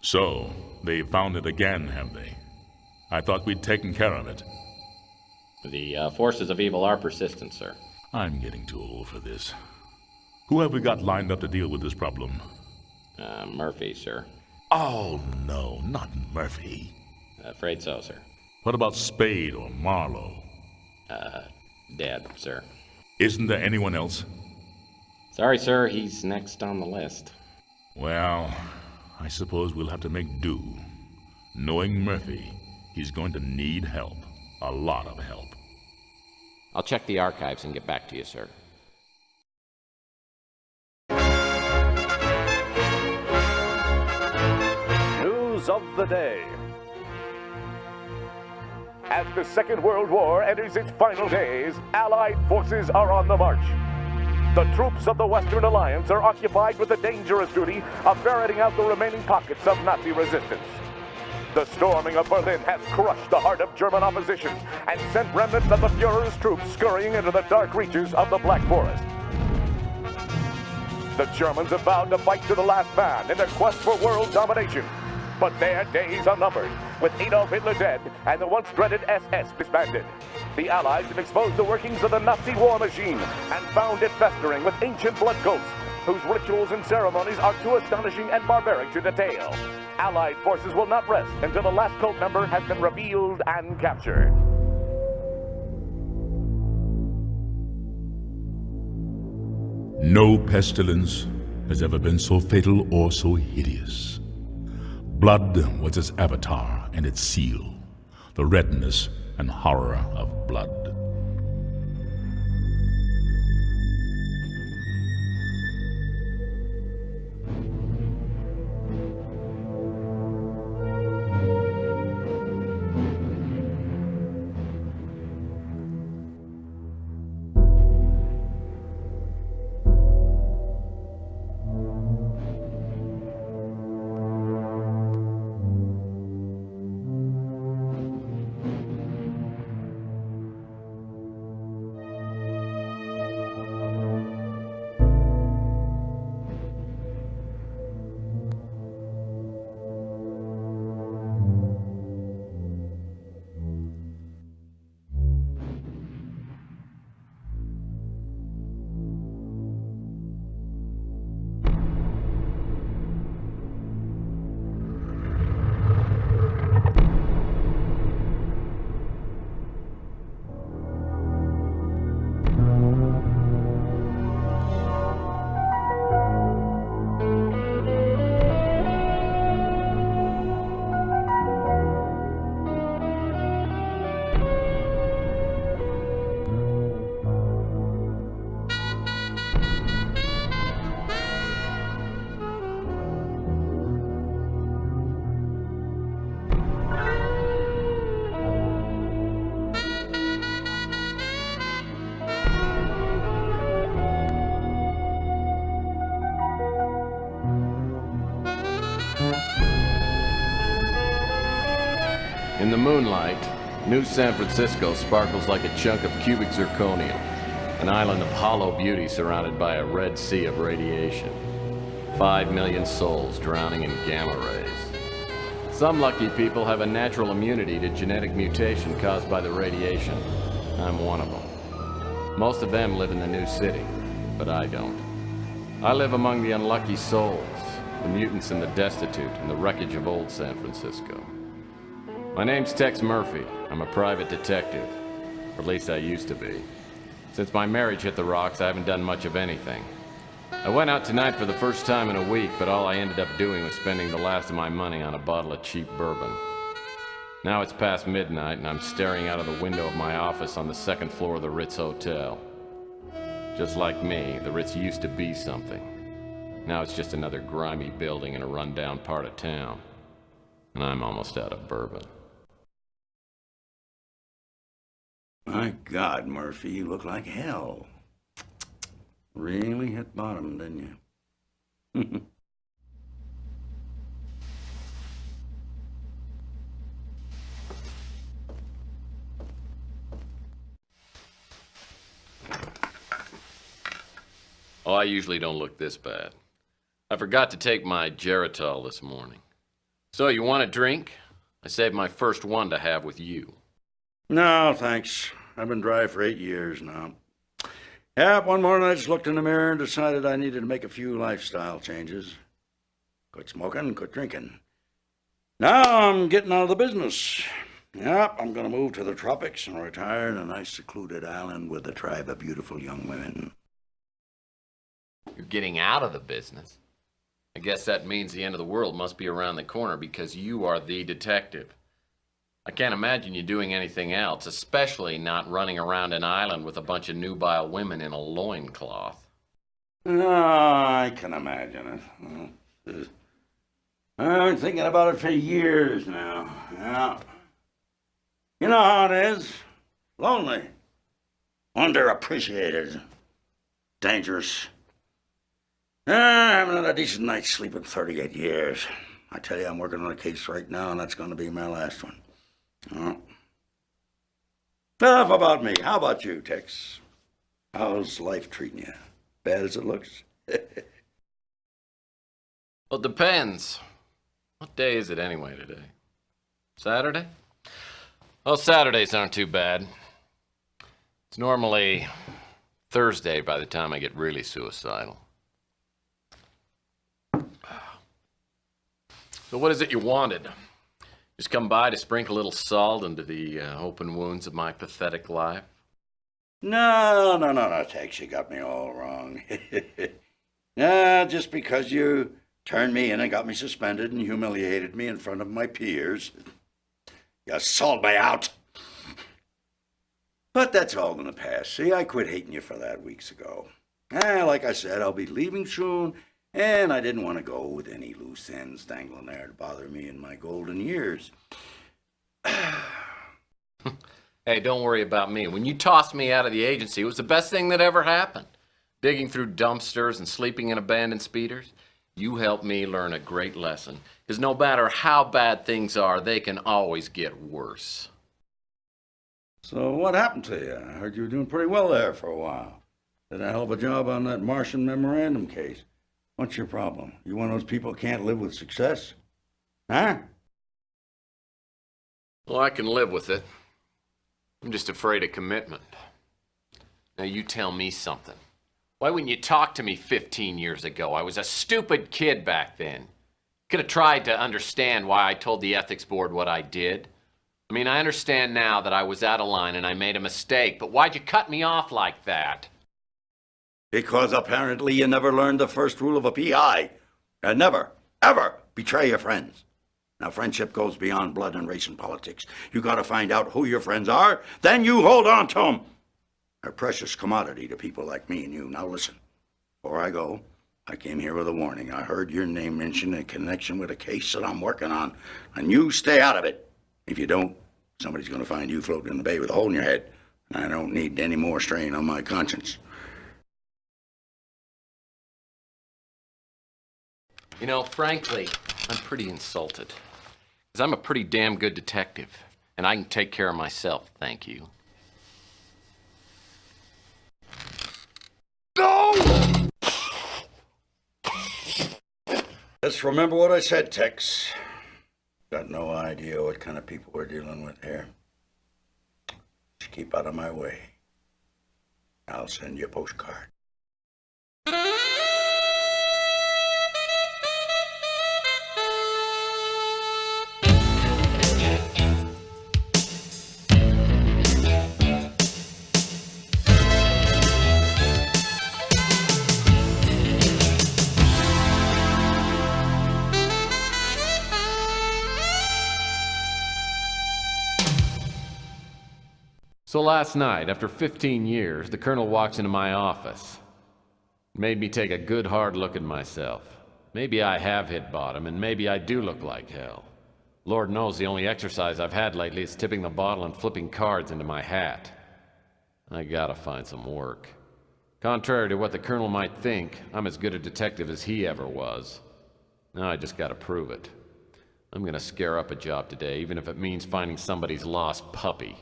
So, they found it again, have they? I thought we'd taken care of it. The forces of evil are persistent, sir. I'm getting too old for this. Who have we got lined up to deal with this problem? Murphy, sir. Oh, no, not Murphy. Afraid so, sir. What about Spade or Marlowe? Dead, sir. Isn't there anyone else? Sorry, sir, he's next on the list. Well, I suppose we'll have to make do. Knowing Murphy, he's going to need help. A lot of help. I'll check the archives and get back to you, sir. News of the day. As the Second World War enters its final days, Allied forces are on the march. The troops of the Western Alliance are occupied with the dangerous duty of ferreting out the remaining pockets of Nazi resistance. The storming of Berlin has crushed the heart of German opposition and sent remnants of the Fuhrer's troops scurrying into the dark reaches of the Black Forest. The Germans have vowed to fight to the last man in their quest for world domination. But their days are numbered, with Adolf Hitler dead and the once dreaded SS disbanded. The Allies have exposed the workings of the Nazi war machine and found it festering with ancient blood cults, whose rituals and ceremonies are too astonishing and barbaric to detail. Allied forces will not rest until the last cult member has been revealed and captured. No pestilence has ever been so fatal or so hideous. Blood was its avatar and its seal, the redness and horror of blood. In the moonlight, New San Francisco sparkles like a chunk of cubic zirconium, an island of hollow beauty surrounded by a red sea of radiation. 5 million souls drowning in gamma rays. Some lucky people have a natural immunity to genetic mutation caused by the radiation. I'm one of them. Most of them live in the new city, but I don't. I live among the unlucky souls, the mutants and the destitute, and the wreckage of old San Francisco. My name's Tex Murphy. I'm a private detective. Or at least I used to be. Since my marriage hit the rocks, I haven't done much of anything. I went out tonight for the first time in a week, but all I ended up doing was spending the last of my money on a bottle of cheap bourbon. Now it's past midnight, and I'm staring out of the window of my office on the second floor of the Ritz Hotel. Just like me, the Ritz used to be something. Now it's just another grimy building in a rundown part of town. And I'm almost out of bourbon. My God, Murphy, you look like hell. Really hit bottom, didn't you? Oh, I usually don't look this bad. I forgot to take my Geritol this morning. So, you want a drink? I saved my first one to have with you. No, thanks. I've been dry for 8 years now. Yeah, one morning I just looked in the mirror and decided I needed to make a few lifestyle changes. Quit smoking, quit drinking. Now I'm getting out of the business. Yep, I'm going to move to the tropics and retire in a nice secluded island with a tribe of beautiful young women. You're getting out of the business? I guess that means the end of the world must be around the corner because you are the detective. I can't imagine you doing anything else, especially not running around an island with a bunch of nubile women in a loincloth. Oh, I can imagine it. I've been thinking about it for years now. Yeah. You know how it is. Lonely. Underappreciated. Dangerous. I haven't had a decent night's sleep in 38 years. I tell you, I'm working on a case right now, and that's going to be my last one. Oh. Enough about me. How about you, Tex? How's life treating you? Bad as it looks? Well, it depends. What day is it anyway today? Saturday? Well, Saturdays aren't too bad. It's normally Thursday by the time I get really suicidal. So what is it you wanted? Just come by to sprinkle a little salt into the open wounds of my pathetic life? No, Tex, you got me all wrong. Just because you turned me in and got me suspended and humiliated me in front of my peers. You sold me out. But that's all in the past. See, I quit hating you for that weeks ago. Like I said, I'll be leaving soon, and I didn't want to go with any loose ends dangling there to bother me in my golden years. Hey, don't worry about me. When you tossed me out of the agency, it was the best thing that ever happened. Digging through dumpsters and sleeping in abandoned speeders. You helped me learn a great lesson. Because no matter how bad things are, they can always get worse. So what happened to you? I heard you were doing pretty well there for a while. Did a hell of a job on that Martian memorandum case. What's your problem? You one of those people who can't live with success? Huh? Well, I can live with it. I'm just afraid of commitment. Now you tell me something. Why wouldn't you talk to me 15 years ago? I was a stupid kid back then. Could have tried to understand why I told the ethics board what I did. I mean, I understand now that I was out of line and I made a mistake, but why'd you cut me off like that? Because apparently you never learned the first rule of a PI. And never, ever betray your friends. Now, friendship goes beyond blood and race and politics. You gotta find out who your friends are, then you hold on to them. They're a precious commodity to people like me and you. Now listen, before I go, I came here with a warning. I heard your name mentioned in connection with a case that I'm working on, and you stay out of it. If you don't, somebody's gonna find you floating in the bay with a hole in your head, and I don't need any more strain on my conscience. You know, frankly, I'm pretty insulted. Because I'm a pretty damn good detective, and I can take care of myself, thank you. Go! Just remember what I said, Tex. Got no idea what kind of people we're dealing with here. Just keep out of my way. I'll send you a postcard. So last night, after 15 years, the colonel walks into my office. It made me take a good hard look at myself. Maybe I have hit bottom, and maybe I do look like hell. Lord knows the only exercise I've had lately is tipping the bottle and flipping cards into my hat. I gotta find some work. Contrary to what the colonel might think, I'm as good a detective as he ever was. Now I just gotta prove it. I'm gonna scare up a job today, even if it means finding somebody's lost puppy.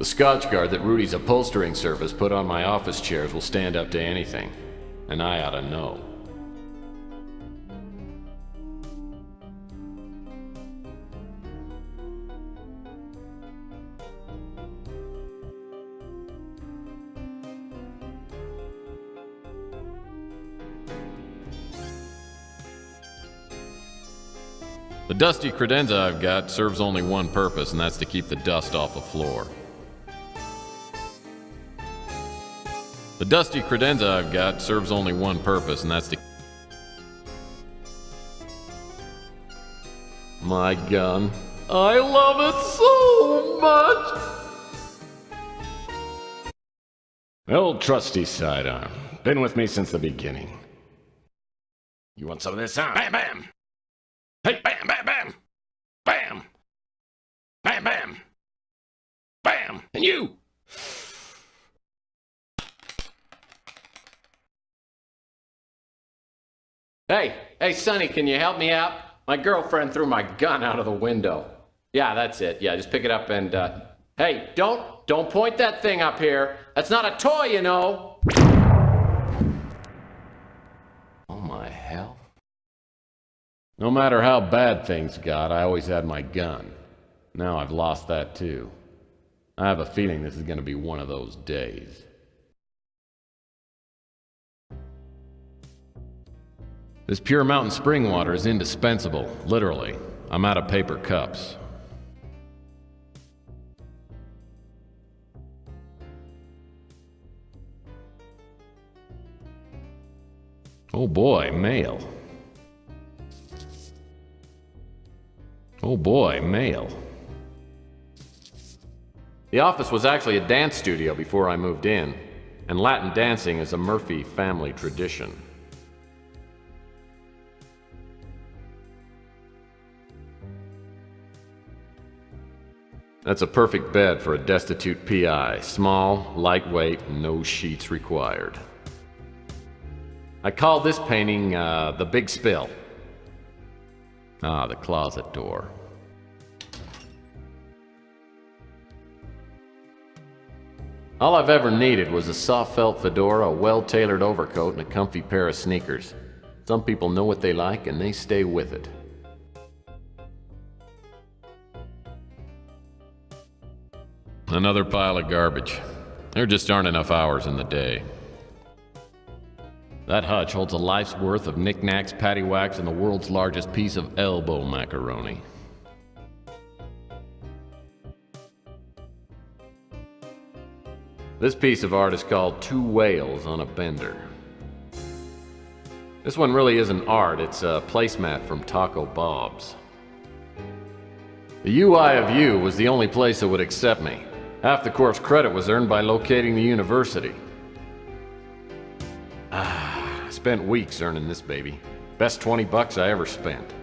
The Scotch Guard that Rudy's upholstering service put on my office chairs will stand up to anything, and I ought to know. The dusty credenza I've got serves only one purpose, and that's to keep the dust off the floor. The dusty credenza I've got serves only one purpose, and that's to... My gun. I love it so much! The old trusty sidearm. Been with me since the beginning. You want some of this, huh? Bam, bam! Hey, bam, bam, bam! Bam! Bam, bam! Bam! And you! Hey, Sonny, can you help me out? My girlfriend threw my gun out of the window. Yeah, that's it. Yeah, just pick it up and, Hey, don't point that thing up here. That's not a toy, you know. Oh, my hell. No matter how bad things got, I always had my gun. Now I've lost that too. I have a feeling this is going to be one of those days. This pure mountain spring water is indispensable, literally. I'm out of paper cups. Oh boy, mail. Oh boy, mail. The office was actually a dance studio before I moved in, and Latin dancing is a Murphy family tradition. That's a perfect bed for a destitute PI. Small, lightweight, no sheets required. I call this painting, The Big Spill. Ah, the closet door. All I've ever needed was a soft felt fedora, a well-tailored overcoat, and a comfy pair of sneakers. Some people know what they like, and they stay with it. Another pile of garbage. There just aren't enough hours in the day. That hutch holds a life's worth of knickknacks, paddywhacks, and the world's largest piece of elbow macaroni. This piece of art is called Two Whales on a Bender. This one really isn't art, it's a placemat from Taco Bob's. The UI of U was the only place that would accept me. Half the course credit was earned by locating the university. I spent weeks earning this baby. Best 20 bucks I ever spent.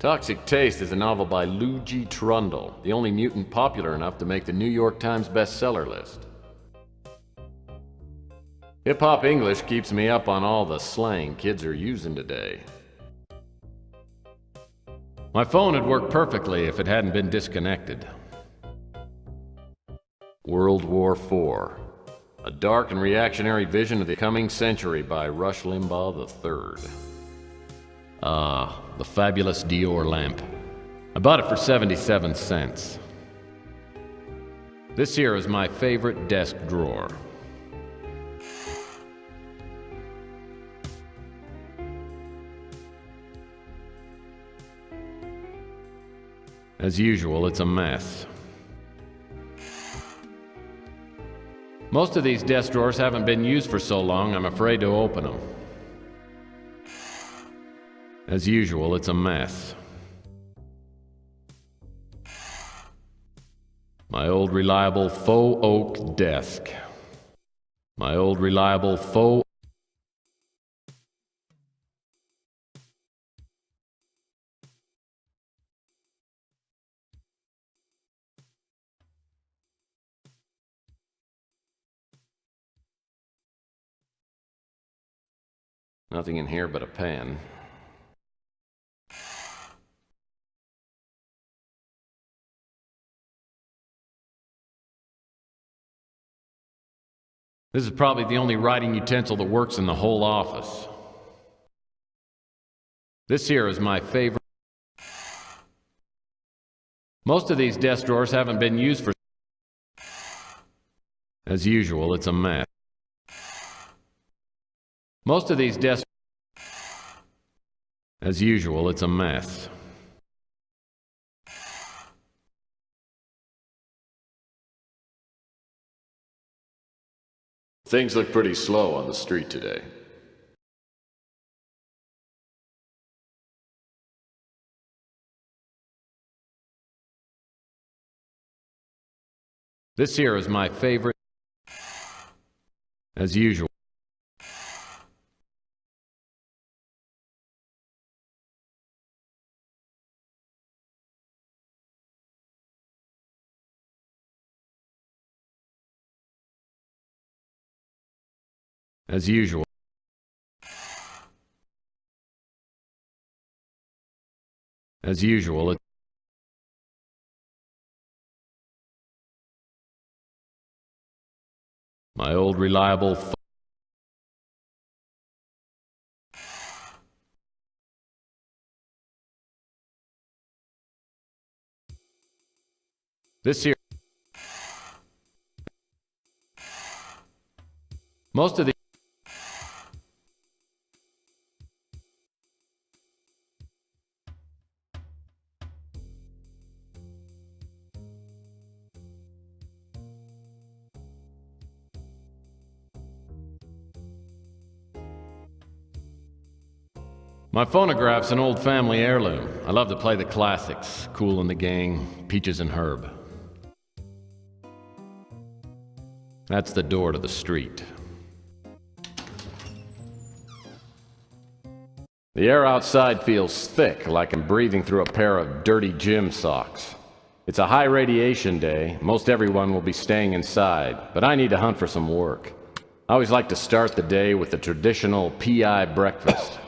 Toxic Taste is a novel by Lou G. Trundle, the only mutant popular enough to make the New York Times bestseller list. Hip-hop English keeps me up on all the slang kids are using today. My phone would work perfectly if it hadn't been disconnected. World War IV. A dark and reactionary vision of the coming century by Rush Limbaugh III. The fabulous Dior lamp. I bought it for 77 cents. This here is my favorite desk drawer. As usual, it's a mess. Most of these desk drawers haven't been used for so long, I'm afraid to open them. As usual, it's a mess. My old reliable faux oak desk. My old reliable faux Nothing in here but a pen. This is probably the only writing utensil that works in the whole office. This here is my favorite. Most of these desk drawers haven't been used for... As usual, it's a mess. Most of these desks... As usual, it's a mess. Things look pretty slow on the street today. This here is my favorite. As usual. As usual. As usual, my old reliable this here. Most of the my phonograph's an old family heirloom. I love to play the classics. Kool and the Gang, Peaches and Herb. That's the door to the street. The air outside feels thick, like I'm breathing through a pair of dirty gym socks. It's a high radiation day. Most everyone will be staying inside, but I need to hunt for some work. I always like to start the day with the traditional PI breakfast.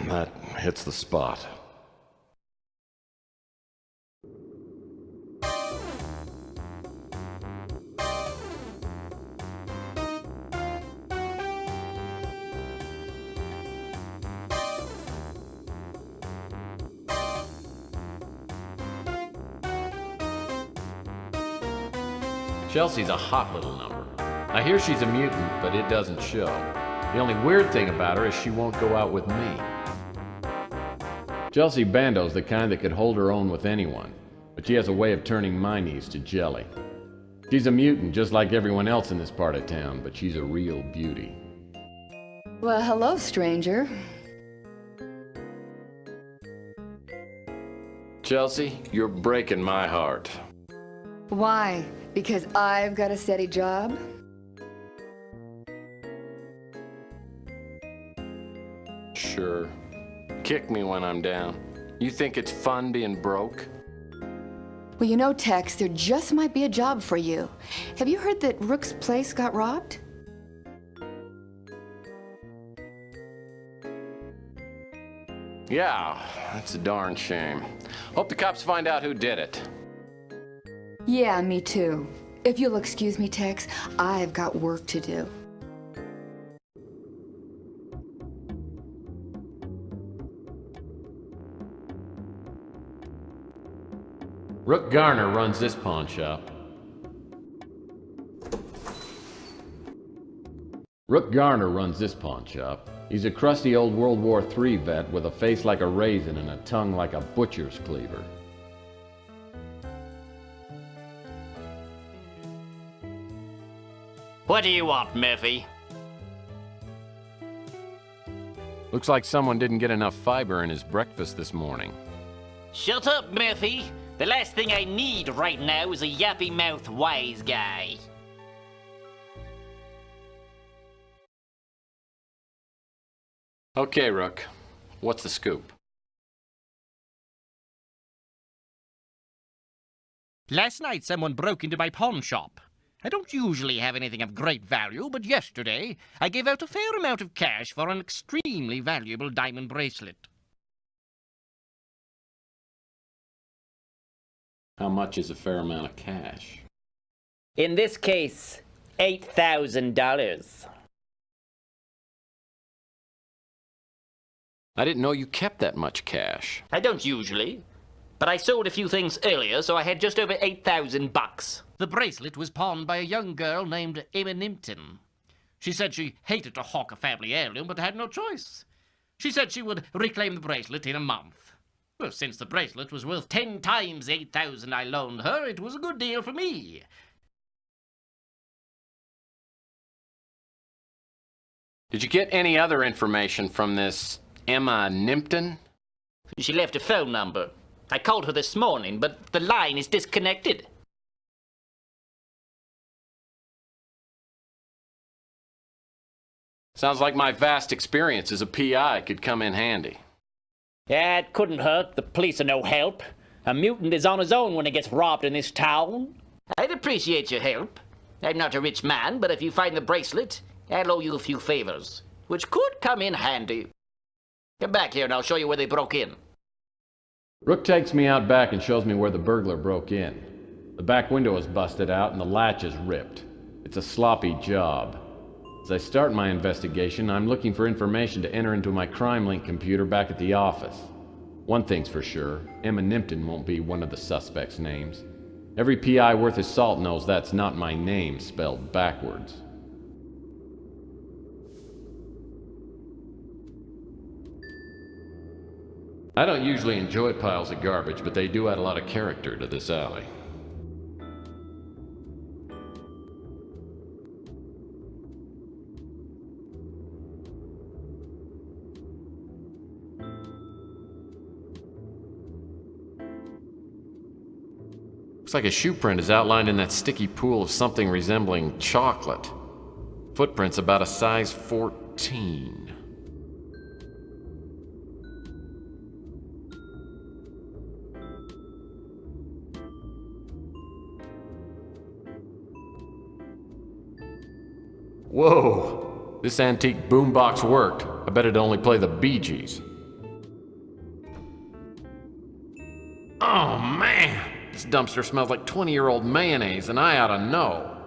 That hits the spot. Chelsea's a hot little number. I hear she's a mutant, but it doesn't show. The only weird thing about her is she won't go out with me. Chelsea Bando's the kind that could hold her own with anyone, but she has a way of turning my knees to jelly. She's a mutant just like everyone else in this part of town, but she's a real beauty. Well, hello, stranger. Chelsea, you're breaking my heart. Why? Because I've got a steady job? Sure. Kick me when I'm down. You think it's fun being broke? Well, you know, Tex, there just might be a job for you. Have you heard that Rook's place got robbed? Yeah, that's a darn shame. Hope the cops find out who did it. Yeah, me too. If you'll excuse me, Tex, I've got work to do. Rook Garner runs this pawn shop. Rook Garner runs this pawn shop. He's a crusty old World War III vet with a face like a raisin and a tongue like a butcher's cleaver. What do you want, Murphy? Looks like someone didn't get enough fiber in his breakfast this morning. Shut up, Murphy. The last thing I need right now is a yappy-mouthed wise guy. Okay, Rook. What's the scoop? Last night someone broke into my pawn shop. I don't usually have anything of great value, but yesterday I gave out a fair amount of cash for an extremely valuable diamond bracelet. How much is a fair amount of cash? In this case, $8,000. I didn't know you kept that much cash. I don't usually, but I sold a few things earlier, so I had just over $8,000. The bracelet was pawned by a young girl named Emma Nimpton. She said she hated to hawk a family heirloom, but had no choice. She said she would reclaim the bracelet in a month. Well, since the bracelet was worth 10 times the $8,000 I loaned her, it was a good deal for me. Did you get any other information from this Emma Nimpton? She left a phone number. I called her this morning, but the line is disconnected. Sounds like my vast experience as a PI could come in handy. Yeah, it couldn't hurt. The police are no help. A mutant is on his own when he gets robbed in this town. I'd appreciate your help. I'm not a rich man, but if you find the bracelet, I'll owe you a few favors, which could come in handy. Come back here and I'll show you where they broke in. Rook takes me out back and shows me where the burglar broke in. The back window is busted out and the latch is ripped. It's a sloppy job. As I start my investigation, I'm looking for information to enter into my CrimeLink computer back at the office. One thing's for sure, Emma Nimpton won't be one of the suspects' names. Every PI worth his salt knows that's not my name spelled backwards. I don't usually enjoy piles of garbage, but they do add a lot of character to this alley. Looks like a shoe print is outlined in that sticky pool of something resembling chocolate. Footprints about a size 14. Whoa! This antique boombox worked. I bet it'd only play the Bee Gees. Oh man! This dumpster smells like 20-year-old mayonnaise, and I ought to know.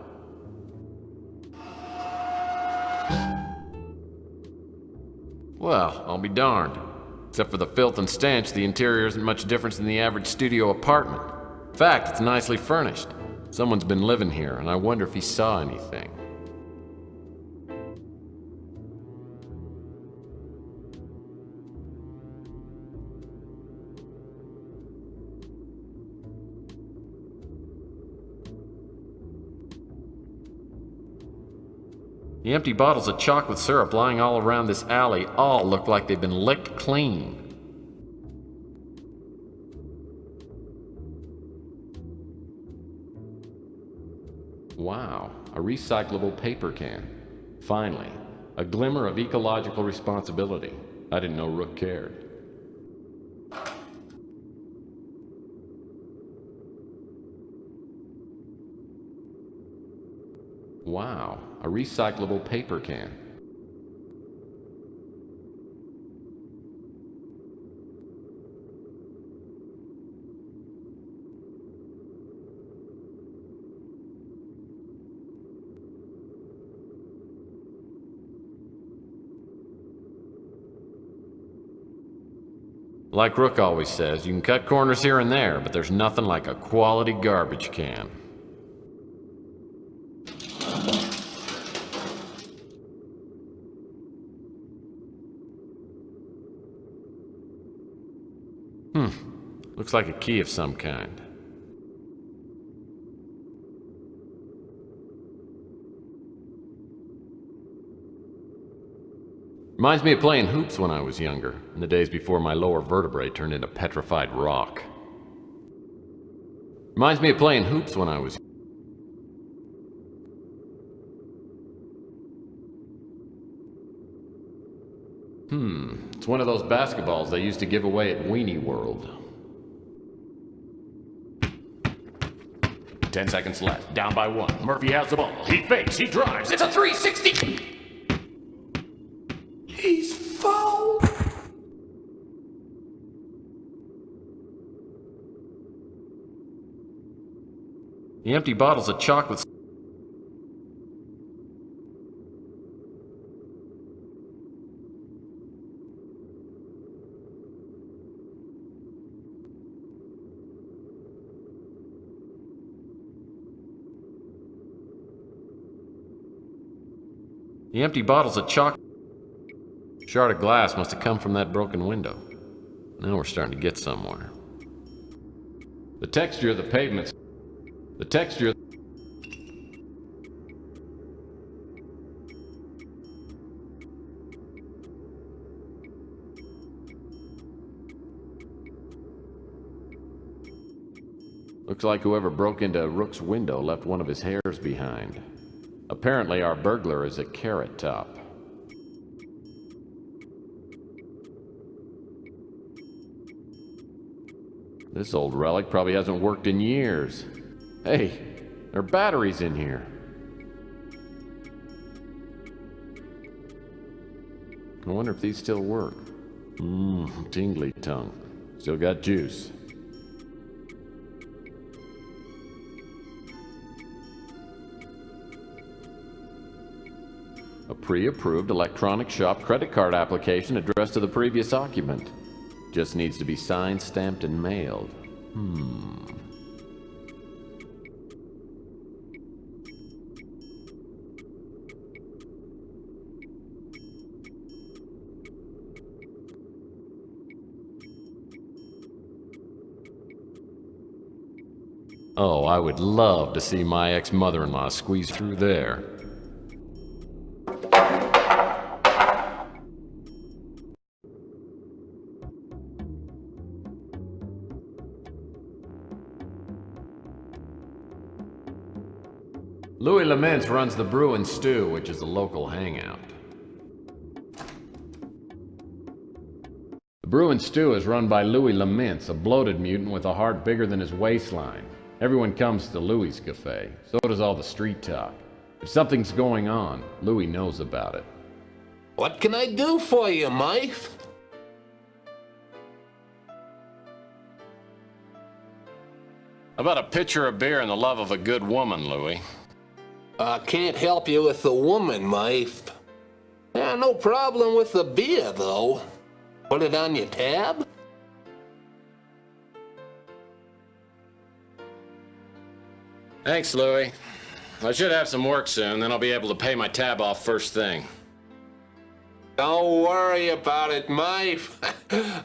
Well, I'll be darned. Except for the filth and stench, the interior isn't much different than the average studio apartment. In fact, it's nicely furnished. Someone's been living here, and I wonder if he saw anything. The empty bottles of chocolate syrup lying all around this alley all look like they've been licked clean. Wow, a recyclable paper can. Finally, a glimmer of ecological responsibility. I didn't know Rook cared. Wow, a recyclable paper can. Like Rook always says, you can cut corners here and there, but there's nothing like a quality garbage can. Looks like a key of some kind. Reminds me of playing hoops when I was younger, in the days before my lower vertebrae turned into petrified rock. Reminds me of playing hoops when I was It's one of those basketballs they used to give away at Weenie World. 10 seconds left. Down by 1. Murphy has the ball. He fakes. He drives. It's a 360. He's fouled. The empty bottles of chocolate. The empty bottles of chocolate. Shard of glass must have come from that broken window. Now we're starting to get somewhere. The texture of the pavements. The texture. Looks like whoever broke into Rook's window left one of his hairs behind. Apparently our burglar is a Carrot Top. This old relic probably hasn't worked in years. Hey, there are batteries in here. I wonder if these still work. Tingly tongue. Still got juice. A pre-approved electronic shop credit card application addressed to the previous occupant. Just needs to be signed, stamped, and mailed. Oh, I would love to see my ex-mother-in-law squeeze through there. Louis Laments runs the Brew and Stew, which is a local hangout. The Brew and Stew is run by Louis Laments, a bloated mutant with a heart bigger than his waistline. Everyone comes to Louis' cafe. So does all the street talk. If something's going on, Louis knows about it. What can I do for you, Mike? About a pitcher of beer and the love of a good woman, Louis. I can't help you with the woman, Mike. Yeah, no problem with the beer, though. Put it on your tab? Thanks, Louis. I should have some work soon, then I'll be able to pay my tab off first thing. Don't worry about it, Mike.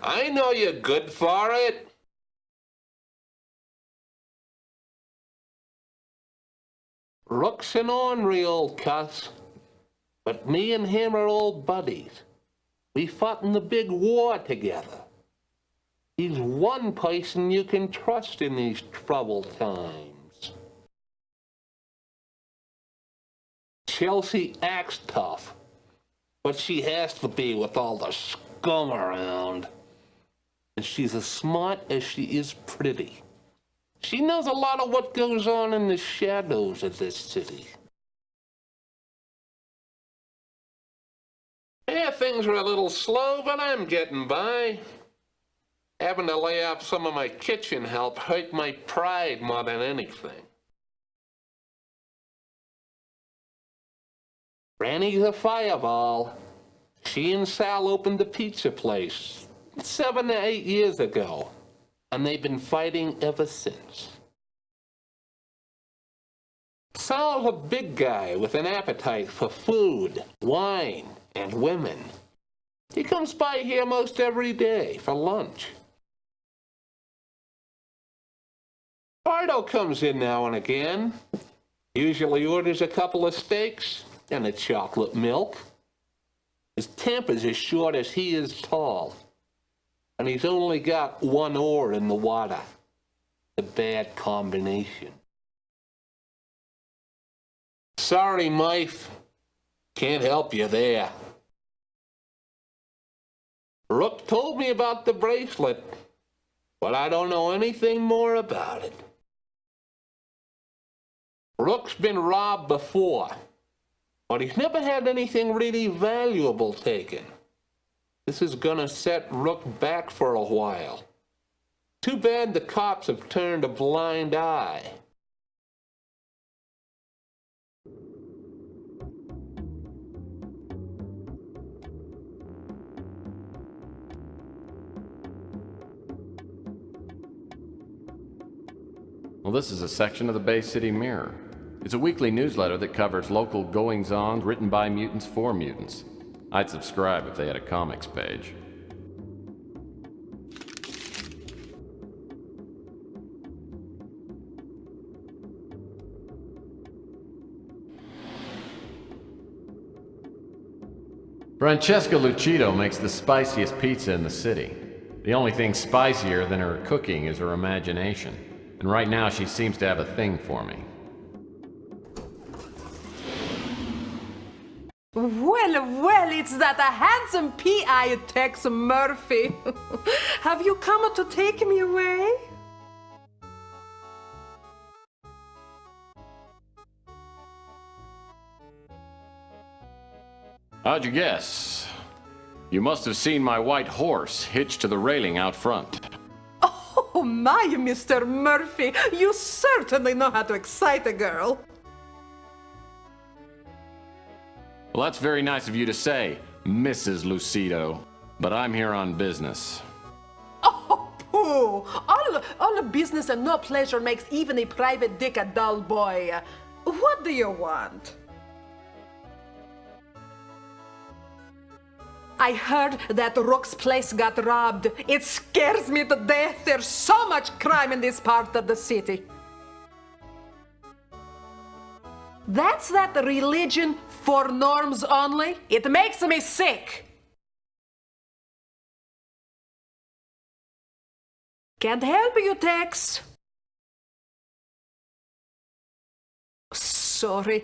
I know you're good for it. Rook's an ornery old cuss, but me and him are old buddies. We fought in the big war together. He's one person you can trust in these troubled times. Chelsea acts tough, but she has to be with all the scum around. And she's as smart as she is pretty. She knows a lot of what goes on in the shadows of this city. Yeah, things are a little slow, but I'm getting by. Having to lay off some of my kitchen help hurt my pride more than anything. Granny's a fireball. She and Sal opened the pizza place 7 to 8 years ago, and they've been fighting ever since. Sal's a big guy with an appetite for food, wine, and women. He comes by here most every day for lunch. Bardo comes in now and again. Usually orders a couple of steaks and a chocolate milk. His temper's as short as he is tall. And he's only got one oar in the water. A bad combination. Sorry, Mike. Can't help you there. Rook told me about the bracelet, but I don't know anything more about it. Rook's been robbed before, but he's never had anything really valuable taken. This is gonna set Rook back for a while. Too bad the cops have turned a blind eye. Well, this is a section of the Bay City Mirror. It's a weekly newsletter that covers local goings-on written by mutants for mutants. I'd subscribe if they had a comics page. Francesca Lucido makes the spiciest pizza in the city. The only thing spicier than her cooking is her imagination. And right now she seems to have a thing for me. Well, it's that handsome P.I. Tex Murphy. Have you come to take me away? How'd you guess? You must have seen my white horse hitched to the railing out front. Oh my, Mr. Murphy, you certainly know how to excite a girl. Well, that's very nice of you to say, Mrs. Lucido. But I'm here on business. Oh, pooh! All the business and no pleasure makes even a private dick a dull boy. What do you want? I heard that Rook's place got robbed. It scares me to death. There's so much crime in this part of the city. That's that religion for norms only. It makes me sick. Can't help you, Tex. Sorry,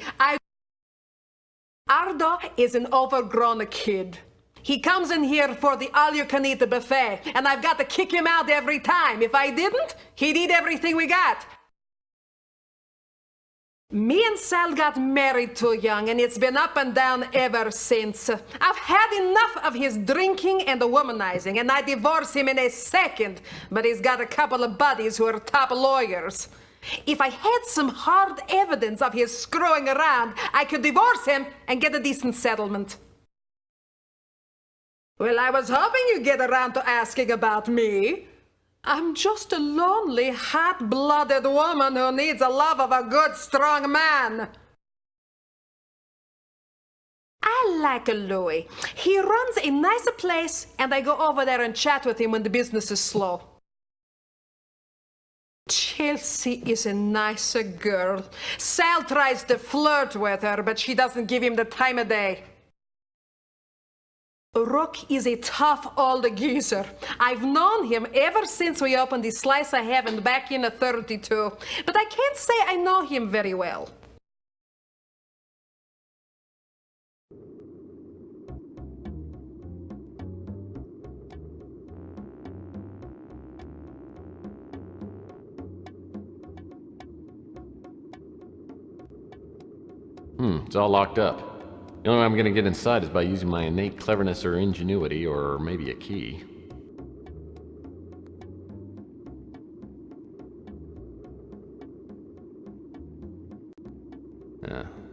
Ardo is an overgrown kid. He comes in here for the all-you-can-eat buffet, and I've got to kick him out every time. If I didn't, he'd eat everything we got. Me and Sal got married too young, and it's been up and down ever since. I've had enough of his drinking and the womanizing, and I'd divorce him in a second, but he's got a couple of buddies who are top lawyers. If I had some hard evidence of his screwing around, I could divorce him and get a decent settlement. Well, I was hoping you'd get around to asking about me. I'm just a lonely, hot-blooded woman who needs the love of a good, strong man. I like Louis. He runs a nice place, and I go over there and chat with him when the business is slow. Chelsea is a nicer girl. Sal tries to flirt with her, but she doesn't give him the time of day. Rook is a tough old geezer. I've known him ever since we opened the Slice of Heaven back in '32, but I can't say I know him very well. It's all locked up. The only way I'm gonna get inside is by using my innate cleverness or ingenuity, or maybe a key.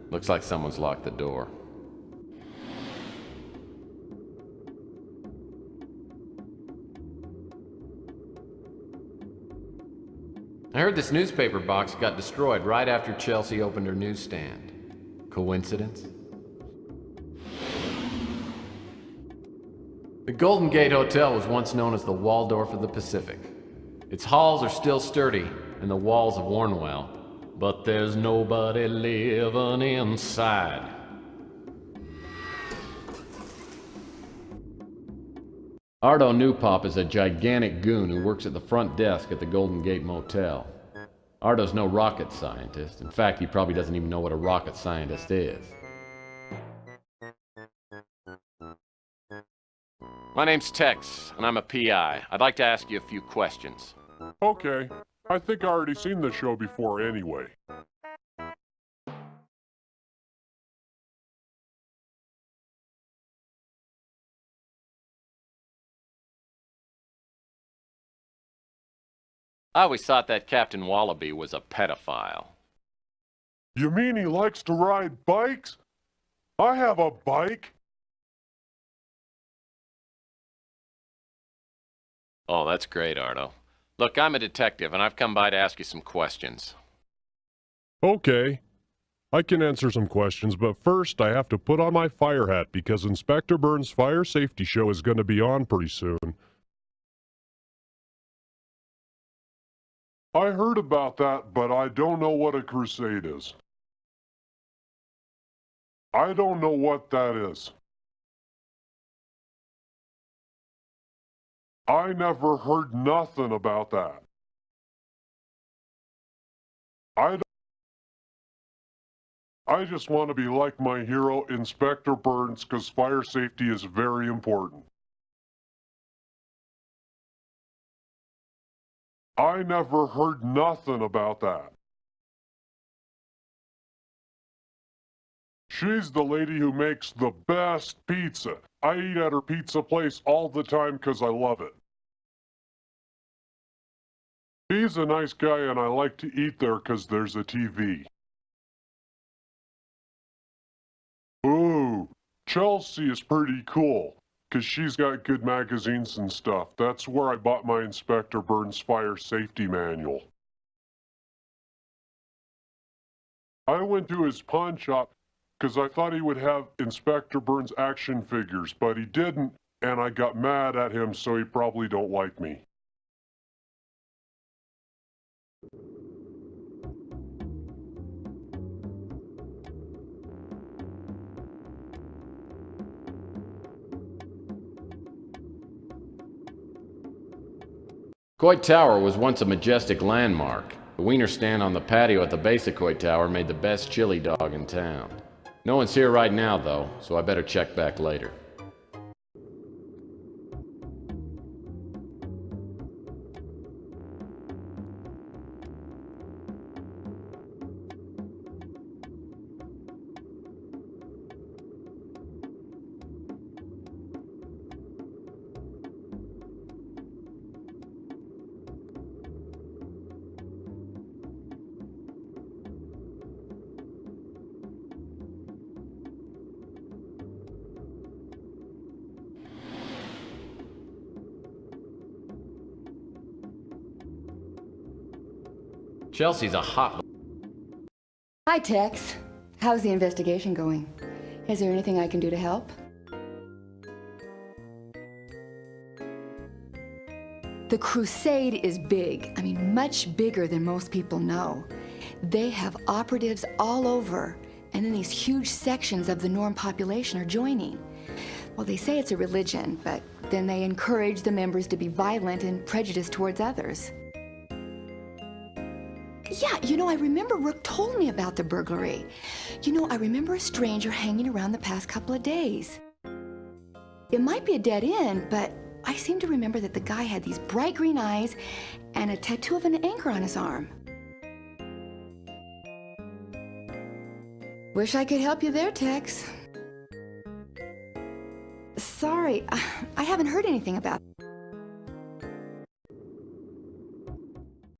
Looks like someone's locked the door. I heard this newspaper box got destroyed right after Chelsea opened her newsstand. Coincidence? The Golden Gate Hotel was once known as the Waldorf of the Pacific. Its halls are still sturdy, and the walls have worn well, but there's nobody living inside. Ardo Newpop is a gigantic goon who works at the front desk at the Golden Gate Motel. Ardo's no rocket scientist. In fact, he probably doesn't even know what a rocket scientist is. My name's Tex, and I'm a PI. I'd like to ask you a few questions. Okay. I think I already seen this show before anyway. I always thought that Captain Wallaby was a pedophile. You mean he likes to ride bikes? I have a bike. Oh, that's great, Ardo. Look, I'm a detective, and I've come by to ask you some questions. Okay. I can answer some questions, but first I have to put on my fire hat because Inspector Burns' fire safety show is going to be on pretty soon. I heard about that, but I don't know what a crusade is. I don't know what that is. I never heard nothing about that. I just want to be like my hero, Inspector Burns, because fire safety is very important. I never heard nothing about that. She's the lady who makes the best pizza. I eat at her pizza place all the time because I love it. He's a nice guy and I like to eat there because there's a TV. Ooh, Chelsea is pretty cool, because she's got good magazines and stuff. That's where I bought my Inspector Burns fire safety manual. I went to his pawn shop because I thought he would have Inspector Burns action figures, but he didn't, and I got mad at him, so he probably don't like me. Coit Tower was once a majestic landmark. The wiener stand on the patio at the base of Coit Tower made the best chili dog in town. No one's here right now, though, so I better check back later. Chelsea's a hot... Hi, Tex. How's the investigation going? Is there anything I can do to help? The crusade is big. I mean, much bigger than most people know. They have operatives all over, and then these huge sections of the Norm population are joining. Well, they say it's a religion, but then they encourage the members to be violent and prejudiced towards others. Yeah, you know, I remember Rook told me about the burglary. You know, I remember a stranger hanging around the past couple of days. It might be a dead end, but I seem to remember that the guy had these bright green eyes and a tattoo of an anchor on his arm. Wish I could help you there, Tex. Sorry, I haven't heard anything about it.